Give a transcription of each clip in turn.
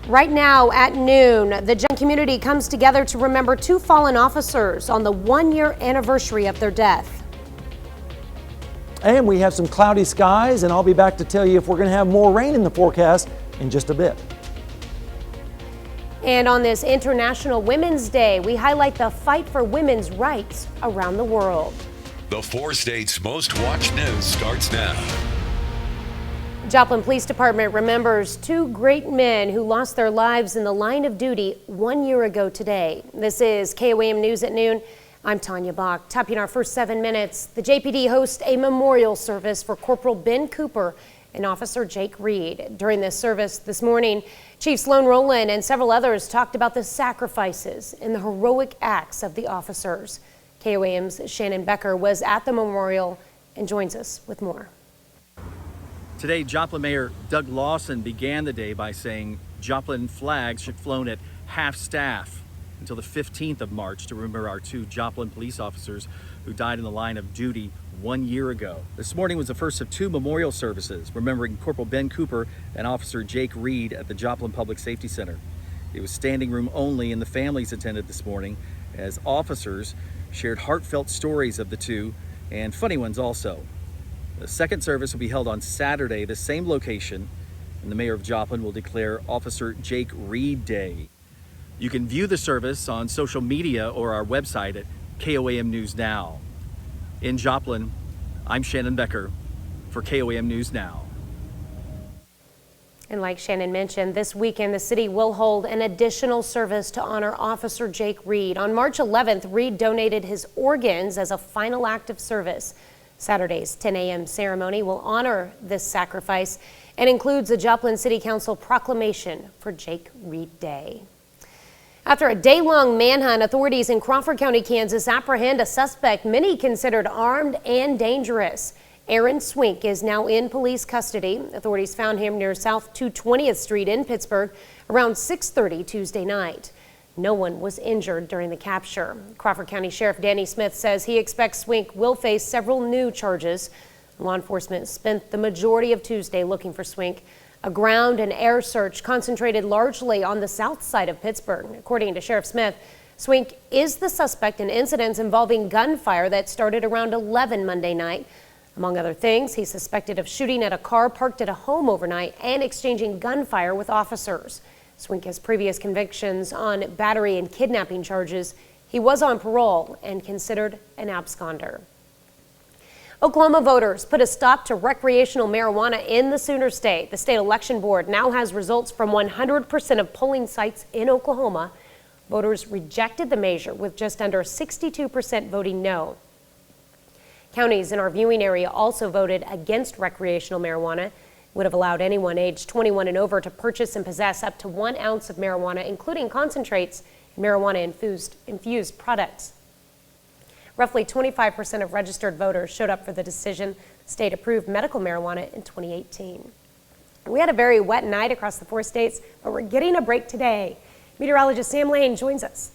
Right now at noon, the Joplin community comes together to remember two fallen officers on the one-year anniversary of their death. And we have some cloudy skies, and I'll be back to tell you if we're going to have more rain in the forecast in just a bit. And on this International Women's Day, we highlight the fight for women's rights around the world. The 4 states' most watched news starts now. Joplin Police Department remembers two great men who lost their lives in the line of duty 1 year ago today. This is KOAM News at Noon. I'm Tanya Bach. Topping our first 7 minutes, the JPD hosts a memorial service for Corporal Ben Cooper and Officer Jake Reed. During this service this morning, Chief Sloan Rowland and several others talked about the sacrifices and the heroic acts of the officers. KOAM's Shannon Becker was at the memorial and joins us with more. Today, Joplin Mayor Doug Lawson began the day by saying Joplin flags should be flown at half-staff until the 15th of March to remember our two Joplin police officers who died in the line of duty 1 year ago. This morning was the first of two memorial services remembering Corporal Ben Cooper and Officer Jake Reed at the Joplin Public Safety Center. It was standing room only and the families attended this morning as officers shared heartfelt stories of the two and funny ones also. The second service will be held on Saturday, the same location, and the mayor of Joplin will declare Officer Jake Reed Day. You can view the service on social media or our website at KOAM News Now. In Joplin, I'm Shannon Becker for KOAM News Now. And like Shannon mentioned, this weekend the city will hold an additional service to honor Officer Jake Reed. On March 11th, Reed donated his organs as a final act of service. Saturday's 10 a.m. ceremony will honor this sacrifice and includes a Joplin City Council proclamation for Jake Reed Day. After a day-long manhunt, authorities in Crawford County, Kansas apprehend a suspect many considered armed and dangerous. Aaron Swink is now in police custody. Authorities found him near South 220th Street in Pittsburgh around 6:30 Tuesday night. No one was injured during the capture. Crawford County Sheriff Danny Smith says he expects Swink will face several new charges. Law enforcement spent the majority of Tuesday looking for Swink. A ground and air search concentrated largely on the south side of Pittsburgh. According to Sheriff Smith, Swink is the suspect in incidents involving gunfire that started around 11 Monday night. Among other things, he's suspected of shooting at a car parked at a home overnight and exchanging gunfire with officers. Swink has previous convictions on battery and kidnapping charges. He was on parole and considered an absconder. Oklahoma voters put a stop to recreational marijuana in the Sooner State. The state election board now has results from 100% of polling sites in Oklahoma. Voters rejected the measure with just under 62% voting no. Counties in our viewing area also voted against recreational marijuana. Would have allowed anyone aged 21 and over to purchase and possess up to 1 ounce of marijuana, including concentrates and marijuana-infused products. Roughly 25% of registered voters showed up for the decision. The state approved medical marijuana in 2018. We had a very wet night across the 4 states, but we're getting a break today. Meteorologist Sam Lane joins us.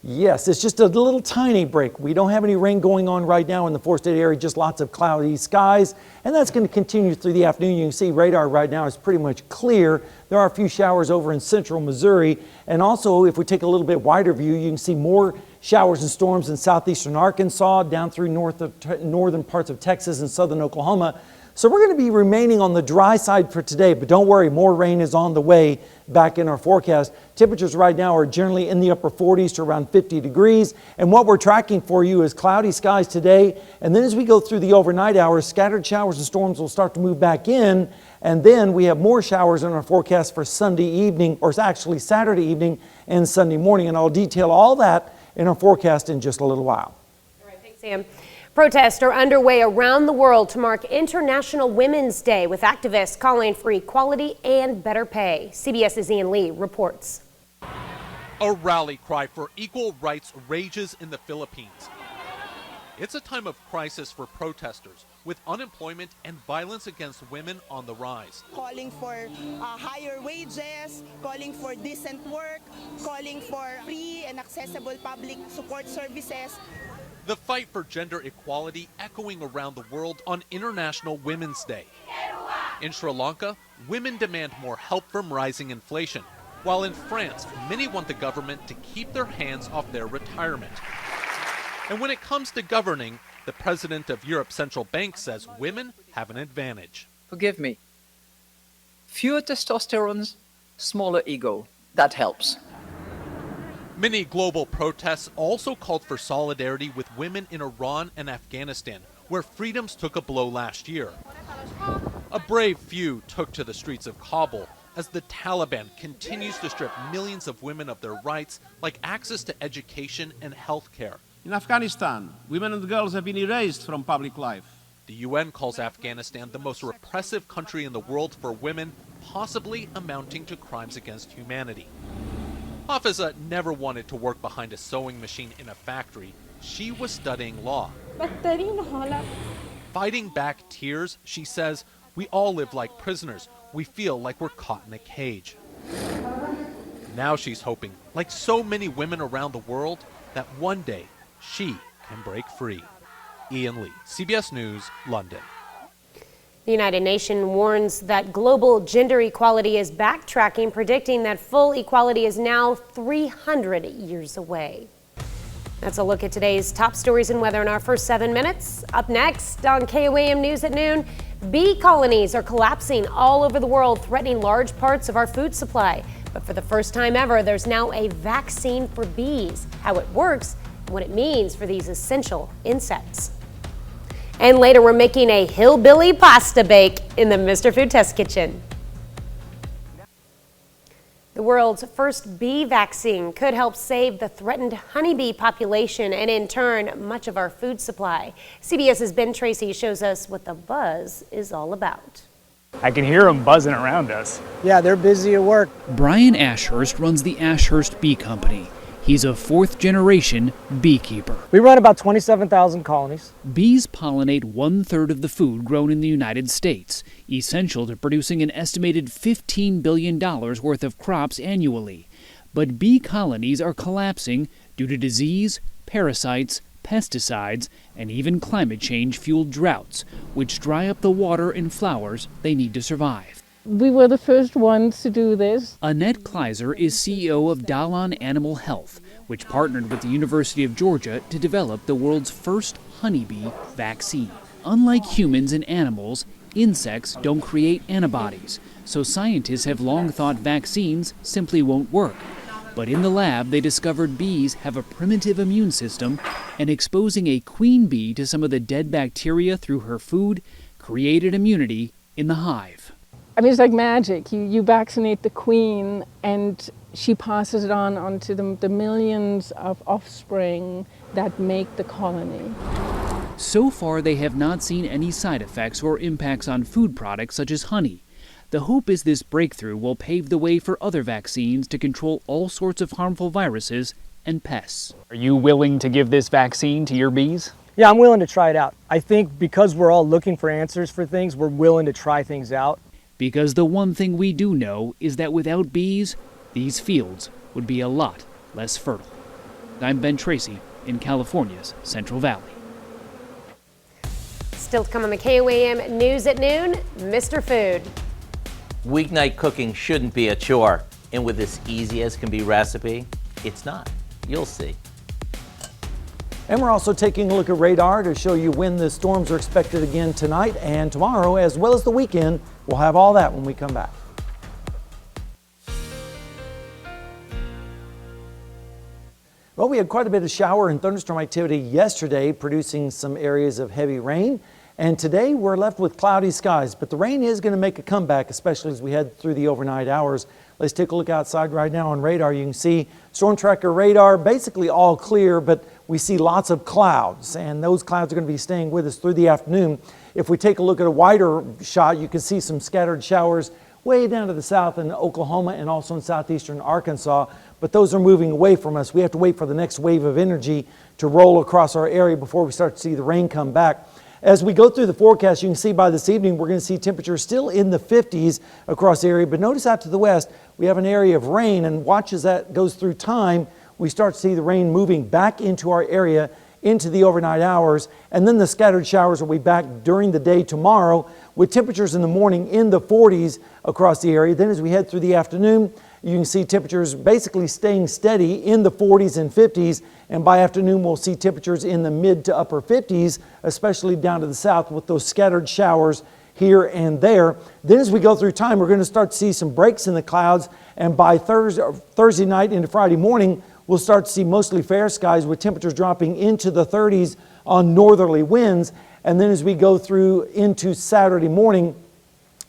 Yes, it's just a little tiny break. We don't have any rain going on right now in the 4-state area, just lots of cloudy skies, and that's going to continue through the afternoon. You can see radar right now is pretty much clear. There are a few showers over in central Missouri, and also if we take a little bit wider view, you can see more showers and storms in southeastern Arkansas, down through northern parts of Texas and southern Oklahoma. So we're going to be remaining on the dry side for today, but don't worry, more rain is on the way back in our forecast. Temperatures right now are generally in the upper 40s to around 50 degrees. And what we're tracking for you is cloudy skies today. And then as we go through the overnight hours, scattered showers and storms will start to move back in. And then we have more showers in our forecast for Sunday evening, or actually Saturday evening and Sunday morning. And I'll detail all that in our forecast in just a little while. All right, thanks, Sam. Protests are underway around the world to mark International Women's Day, with activists calling for equality and better pay. CBS's Ian Lee reports. A rally cry for equal rights rages in the Philippines. It's a time of crisis for protesters, with unemployment and violence against women on the rise. Calling for higher wages, calling for decent work, calling for free and accessible public support services. The fight for gender equality echoing around the world on International Women's Day. In Sri Lanka, women demand more help from rising inflation. while in France, many want the government to keep their hands off their retirement. And when it comes to governing, the president of Europe's central bank says women have an advantage. Forgive me. Fewer testosterone, smaller ego. That helps. Many global protests also called for solidarity with women in Iran and Afghanistan, where freedoms took a blow last year. A brave few took to the streets of Kabul as the Taliban continues to strip millions of women of their rights, like access to education and health care. In Afghanistan, women and girls have been erased from public life. The UN calls Afghanistan the most repressive country in the world for women, possibly amounting to crimes against humanity. Hafiza never wanted to work behind a sewing machine in a factory. She was studying law. Fighting back tears, she says, we all live like prisoners. We feel like we're caught in a cage. Now she's hoping, like so many women around the world, that one day she can break free. Ian Lee, CBS News, London. The United Nations warns that global gender equality is backtracking, predicting that full equality is now 300 years away. That's a look at today's top stories and weather in our first 7 minutes. Up next on KOAM News at noon, bee colonies are collapsing all over the world, threatening large parts of our food supply. But for the first time ever, there's now a vaccine for bees. How it works and what it means for these essential insects. And later, we're making a hillbilly pasta bake in the Mr. Food Test Kitchen. The world's first bee vaccine could help save the threatened honeybee population and, in turn, much of our food supply. CBS's Ben Tracy shows us what the buzz is all about. I can hear them buzzing around us. Yeah, they're busy at work. Brian Ashurst runs the Ashurst Bee Company. He's a fourth-generation beekeeper. We run about 27,000 colonies. Bees pollinate 1/3 of the food grown in the United States, essential to producing an estimated $15 billion worth of crops annually. But bee colonies are collapsing due to disease, parasites, pesticides, and even climate change-fueled droughts, which dry up the water and flowers they need to survive. We were the first ones to do this. Annette Kleiser is CEO of Dalon Animal Health, which partnered with the University of Georgia to develop the world's first honeybee vaccine. Unlike humans and animals, insects don't create antibodies, so scientists have long thought vaccines simply won't work. But in the lab, they discovered bees have a primitive immune system, and exposing a queen bee to some of the dead bacteria through her food created immunity in the hive. I mean, it's like magic. You vaccinate the queen and she passes it on to the millions of offspring that make the colony. So far, they have not seen any side effects or impacts on food products such as honey. The hope is this breakthrough will pave the way for other vaccines to control all sorts of harmful viruses and pests. Are you willing to give this vaccine to your bees? Yeah, I'm willing to try it out. I think because we're all looking for answers for things, we're willing to try things out. Because the one thing we do know is that without bees, these fields would be a lot less fertile. I'm Ben Tracy in California's Central Valley. Still to come on the KOAM News at noon, Mr. Food. Weeknight cooking shouldn't be a chore, and with this easy as can be recipe, it's not. You'll see. And we're also taking a look at radar to show you when the storms are expected again tonight and tomorrow, as well as the weekend. We'll have all that when we come back. Well, we had quite a bit of shower and thunderstorm activity yesterday, producing some areas of heavy rain. And today we're left with cloudy skies, but the rain is going to make a comeback, especially as we head through the overnight hours. Let's take a look outside right now on radar. You can see storm tracker radar basically all clear, but we see lots of clouds, and those clouds are going to be staying with us through the afternoon. If we take a look at a wider shot, you can see some scattered showers way down to the south in Oklahoma and also in southeastern Arkansas, but those are moving away from us. We have to wait for the next wave of energy to roll across our area before we start to see the rain come back. As we go through the forecast, you can see by this evening we're going to see temperatures still in the 50s across the area, but notice out to the west we have an area of rain, and watch as that goes through time, we start to see the rain moving back into our area into the overnight hours, and then the scattered showers will be back during the day tomorrow with temperatures in the morning in the 40s across the area. Then as we head through the afternoon, you can see temperatures basically staying steady in the 40s and 50s, and by afternoon we'll see temperatures in the mid to upper 50s, especially down to the south with those scattered showers here and there. Then as we go through time, we're going to start to see some breaks in the clouds, and by Thursday night into Friday morning, we'll start to see mostly fair skies with temperatures dropping into the 30s on northerly winds. And then as we go through into Saturday morning,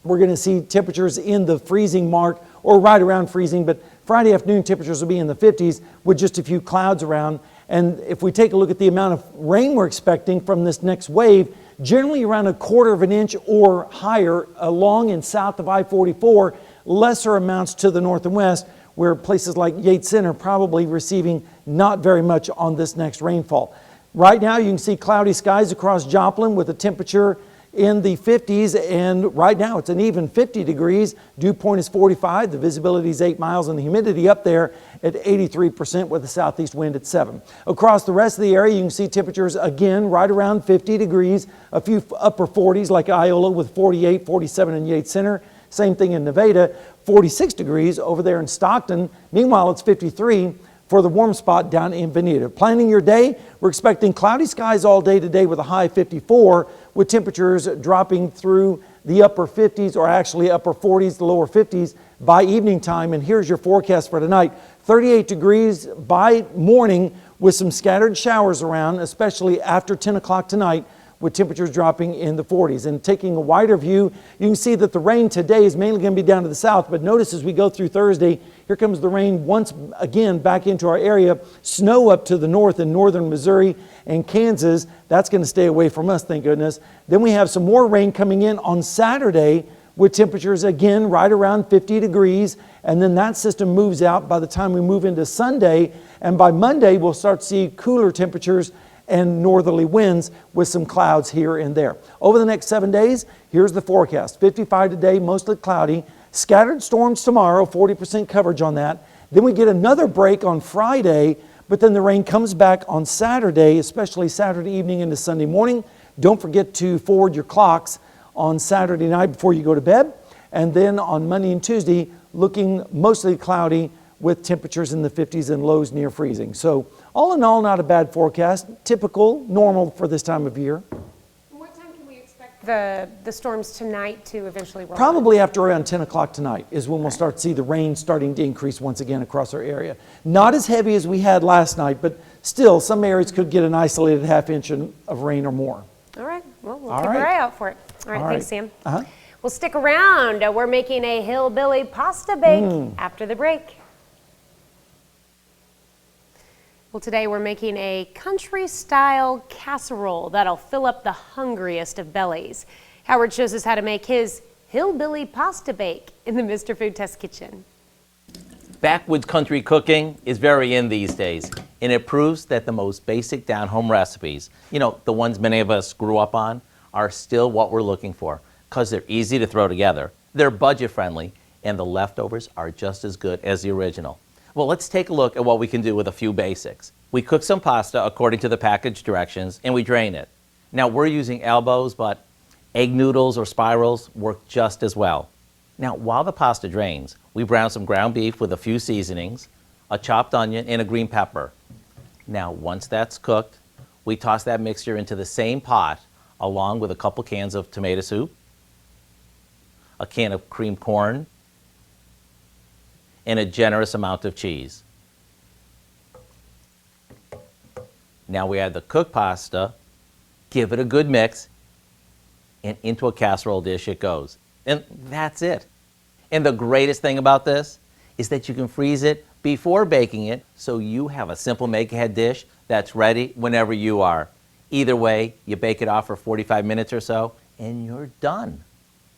we're going to see temperatures in the freezing mark, or right around freezing, but Friday afternoon temperatures will be in the 50s with just a few clouds around. And if we take a look at the amount of rain we're expecting from this next wave, generally around 1/4 of an inch or higher along and south of I-44, lesser amounts to the north and west, where places like Yates Center probably receiving not very much on this next rainfall. Right now you can see cloudy skies across Joplin with a temperature in the 50s, and right now it's an even 50 degrees. Dew point is 45, the visibility is 8 miles, and the humidity up there at 83% with a southeast wind at 7. Across the rest of the area, you can see temperatures again right around 50 degrees, a few upper 40s like Iola with 48, 47 in Yates Center. Same thing in Nevada, 46 degrees over there in Stockton. Meanwhile, it's 53 for the warm spot down in Veneta. Planning your day, we're expecting cloudy skies all day today with a high 54, with temperatures dropping through the upper 50s, or actually upper 40s, the lower 50s by evening time. And here's your forecast for tonight. 38 degrees by morning with some scattered showers around, especially after 10 o'clock tonight, with temperatures dropping in the 40s. And taking a wider view, you can see that the rain today is mainly going to be down to the south, but notice as we go through Thursday, here comes the rain once again back into our area. Snow up to the north in northern Missouri and Kansas. That's going to stay away from us, thank goodness. Then we have some more rain coming in on Saturday with temperatures again right around 50 degrees. And then that system moves out by the time we move into Sunday. And by Monday, we'll start to see cooler temperatures and northerly winds with some clouds here and there. Over the next 7 days, here's the forecast. 55 today, mostly cloudy. Scattered storms tomorrow, 40% coverage on that. Then we get another break on Friday, but then the rain comes back on Saturday, especially Saturday evening into Sunday morning. Don't forget to forward your clocks on Saturday night before you go to bed. And then on Monday and Tuesday, looking mostly cloudy with temperatures in the 50s and lows near freezing. So all in all, not a bad forecast. Typical, normal for this time of year. What time can we expect the storms tonight to eventually roll? Probably after around 10 o'clock tonight is when we'll start to see the rain starting to increase once again across our area. Not as heavy as we had last night, but still some areas could get an isolated half inch of rain or more. All right, well, we'll keep our eye out for it. All right, thanks, Sam. Uh-huh. Well, stick around. We're making a hillbilly pasta bake after the break. Well, today we're making a country-style casserole that'll fill up the hungriest of bellies. Howard shows us how to make his hillbilly pasta bake in the Mr. Food Test Kitchen. Backwoods country cooking is very in these days, and it proves that the most basic down-home recipes, you know, the ones many of us grew up on, are still what we're looking for because they're easy to throw together, they're budget-friendly, and the leftovers are just as good as the original. Well, let's take a look at what we can do with a few basics. We cook some pasta according to the package directions, and we drain it. Now, we're using elbows, but egg noodles or spirals work just as well. Now, while the pasta drains, we brown some ground beef with a few seasonings, a chopped onion, and a green pepper. Now, once that's cooked, we toss that mixture into the same pot along with a couple cans of tomato soup, a can of creamed corn, and a generous amount of cheese. Now we add the cooked pasta, give it a good mix, and into a casserole dish it goes. And that's it. And the greatest thing about this is that you can freeze it before baking it, so you have a simple make-ahead dish that's ready whenever you are. Either way, you bake it off for 45 minutes or so, and you're done.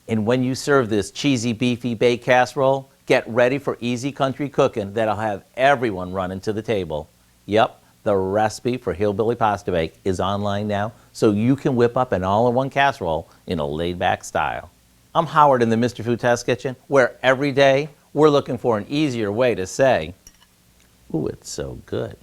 And when you serve this cheesy, beefy baked casserole, get ready for easy country cooking that'll have everyone running to the table. Yep, the recipe for hillbilly pasta bake is online now, so you can whip up an all-in-one casserole in a laid-back style. I'm Howard in the Mr. Food Test Kitchen, where every day we're looking for an easier way to say, ooh, it's so good.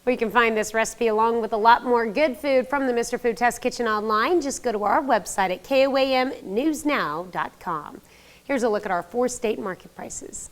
Well, you can find this recipe along with a lot more good food from the Mr. Food Test Kitchen online. Just go to our website at KOAMnewsnow.com. Here's a look at our 4 state market prices.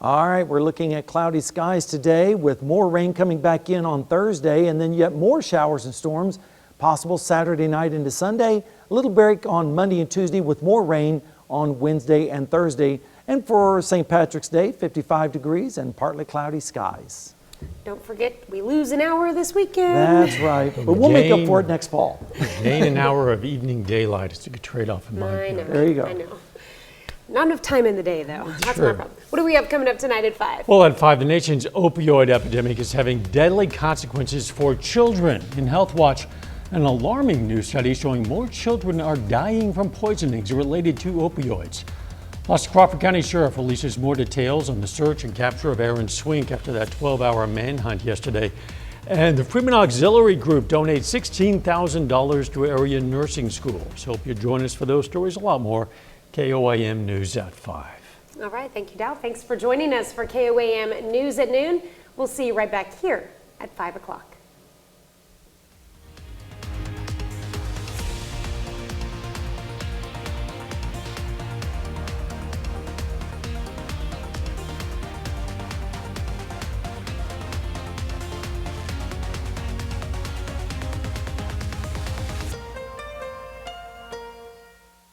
All right, we're looking at cloudy skies today with more rain coming back in on Thursday and then yet more showers and storms possible Saturday night into Sunday. A little break on Monday and Tuesday with more rain on Wednesday and Thursday. And for St. Patrick's Day, 55 degrees and partly cloudy skies. Don't forget, we lose an hour this weekend. That's right, but we'll make up for it next fall. Gain an hour of evening daylight is a good trade-off in my opinion. There you go. I know. Not enough time in the day, though. That's Sure. my problem. What do we have coming up tonight at 5? Well, at 5, the nation's opioid epidemic is having deadly consequences for children. In Health Watch, an alarming new study showing more children are dying from poisonings related to opioids. Plus, Crawford County Sheriff releases more details on the search and capture of Aaron Swink after that 12-hour manhunt yesterday. And the Freeman Auxiliary Group donates $16,000 to area nursing schools. Hope you join us for those stories, a lot more. KOAM News at 5. All right, thank you, Dow. Thanks for joining us for KOAM News at Noon. We'll see you right back here at 5 o'clock.